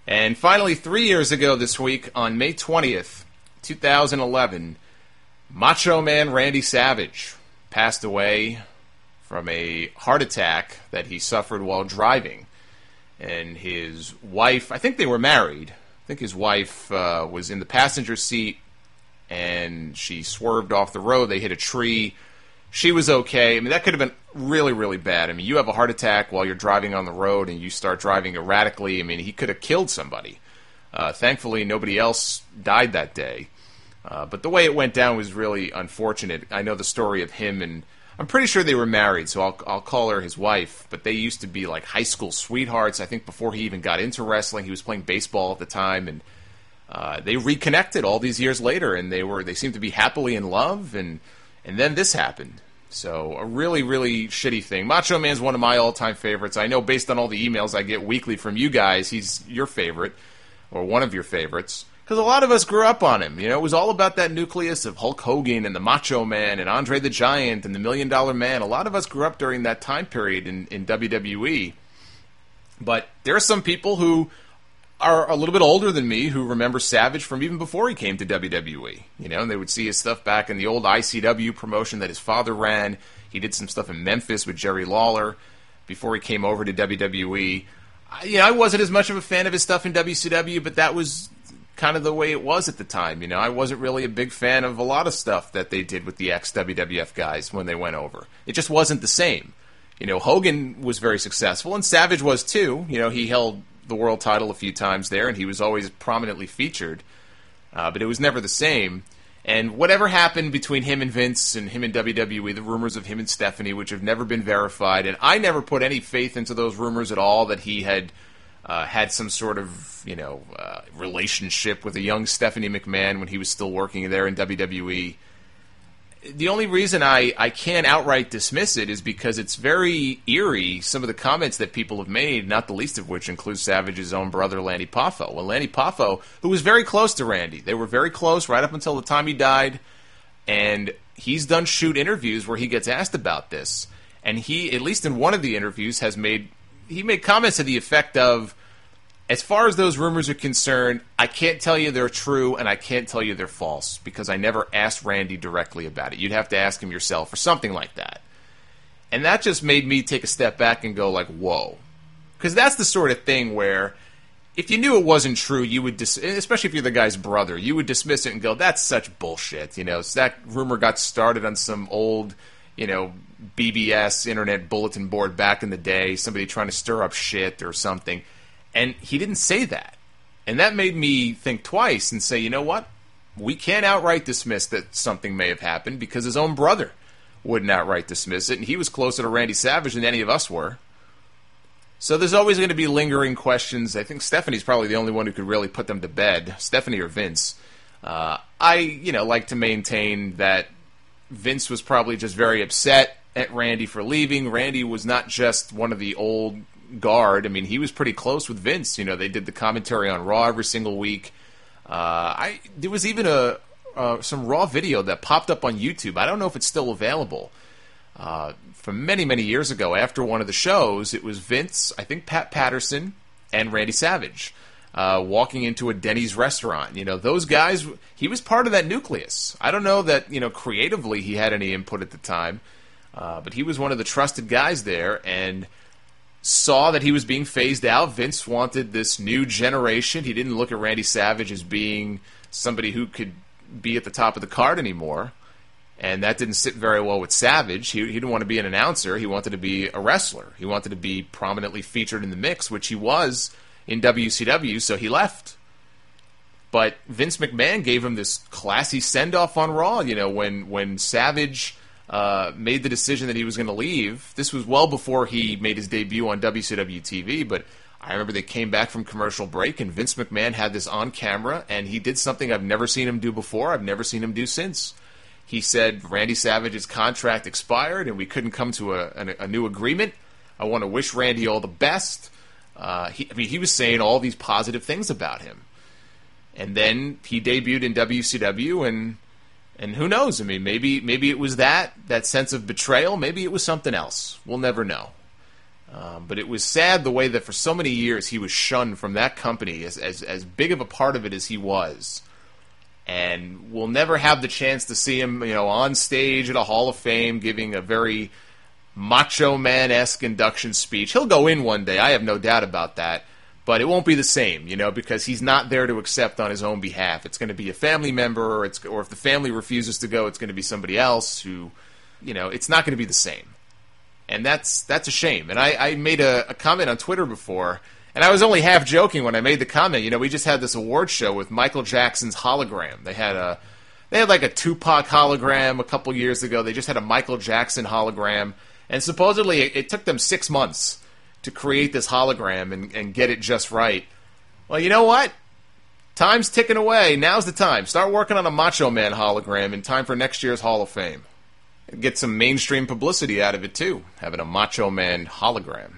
And finally, 3 years ago this week, on May 20th, 2011, Macho Man Randy Savage passed away from a heart attack that he suffered while driving. And his wife, I think they were married. I think his wife was in the passenger seat, and she swerved off the road. They hit a tree. She was okay. I mean, that could have been really, really bad. I mean, you have a heart attack while you're driving on the road and you start driving erratically. I mean, he could have killed somebody. Thankfully, nobody else died that day. But the way it went down was really unfortunate. I know the story of him, and I'm pretty sure they were married, so I'll call her his wife. But they used to be like high school sweethearts. I think before he even got into wrestling, he was playing baseball at the time, and they reconnected all these years later, and they seemed to be happily in love, and then this happened. So a really, really shitty thing. Macho Man's one of my all-time favorites. I know based on all the emails I get weekly from you guys, he's your favorite, or one of your favorites. Because a lot of us grew up on him. You know, it was all about that nucleus of Hulk Hogan and the Macho Man and Andre the Giant and the $1 Million Man. A lot of us grew up during that time period in WWE. But there are some people who are a little bit older than me who remember Savage from even before he came to WWE. You know, and they would see his stuff back in the old ICW promotion that his father ran. He did some stuff in Memphis with Jerry Lawler before he came over to WWE. I wasn't as much of a fan of his stuff in WCW, but that was kind of the way it was at the time. You know, I wasn't really a big fan of a lot of stuff that they did with the ex-WWF guys when they went over. It just wasn't the same. You know, Hogan was very successful, and Savage was too. You know, he held the world title a few times there, and he was always prominently featured. But it was never the same. And whatever happened between him and Vince and him and WWE, the rumors of him and Stephanie, which have never been verified, and I never put any faith into those rumors at all that he had had some sort of, relationship with a young Stephanie McMahon when he was still working there in WWE. The only reason I can't outright dismiss it is because it's very eerie, some of the comments that people have made, not the least of which includes Savage's own brother, Lanny Poffo. Well, Lanny Poffo, who was very close to Randy, they were very close right up until the time he died, and he's done shoot interviews where he gets asked about this, and he, at least in one of the interviews, made comments to the effect of, as far as those rumors are concerned, I can't tell you they're true and I can't tell you they're false because I never asked Randy directly about it. You'd have to ask him yourself or something like that. And that just made me take a step back and go like, whoa. Because that's the sort of thing where if you knew it wasn't true, you would, especially if you're the guy's brother, you would dismiss it and go, that's such bullshit. You know, so that rumor got started on some old, BBS internet bulletin board back in the day, somebody trying to stir up shit or something. And he didn't say that. And that made me think twice and say, you know what? We can't outright dismiss that something may have happened because his own brother wouldn't outright dismiss it. And he was closer to Randy Savage than any of us were. So there's always going to be lingering questions. I think Stephanie's probably the only one who could really put them to bed. Stephanie or Vince. I like to maintain that Vince was probably just very upset at Randy for leaving. Randy was not just one of the old guard. I mean, he was pretty close with Vince. You know, they did the commentary on Raw every single week. There was even some Raw video that popped up on YouTube. I don't know if it's still available. From many, many years ago, after one of the shows, it was Vince, I think Pat Patterson, and Randy Savage walking into a Denny's restaurant. You know, those guys, he was part of that nucleus. I don't know that, creatively he had any input at the time, but he was one of the trusted guys there, and saw that he was being phased out. Vince wanted this new generation. He didn't look at Randy Savage as being somebody who could be at the top of the card anymore. And that didn't sit very well with Savage. He didn't want to be an announcer. He wanted to be a wrestler. He wanted to be prominently featured in the mix, which he was in WCW, so he left. But Vince McMahon gave him this classy send-off on Raw. When Savage made the decision that he was going to leave. This was well before he made his debut on WCW TV, but I remember they came back from commercial break, and Vince McMahon had this on camera, and he did something I've never seen him do before. I've never seen him do since. He said Randy Savage's contract expired, and we couldn't come to a new agreement. I want to wish Randy all the best. He was saying all these positive things about him. And then he debuted in WCW, and who knows? I mean, maybe it was that sense of betrayal. Maybe it was something else. We'll never know. But it was sad the way that for so many years he was shunned from that company, as big of a part of it as he was. And we'll never have the chance to see him, on stage at a Hall of Fame giving a very Macho Man-esque induction speech. He'll go in one day, I have no doubt about that. But it won't be the same, because he's not there to accept on his own behalf. It's going to be a family member, or if the family refuses to go, it's going to be somebody else who, it's not going to be the same. And that's a shame. And I made a comment on Twitter before, and I was only half joking when I made the comment. We just had this award show with Michael Jackson's hologram. They had like a Tupac hologram a couple years ago. They just had a Michael Jackson hologram. And supposedly it took them 6 months to create this hologram and get it just right. Well, you know what? Time's ticking away. Now's the time. Start working on a Macho Man hologram in time for next year's Hall of Fame. Get some mainstream publicity out of it, too, having a Macho Man hologram.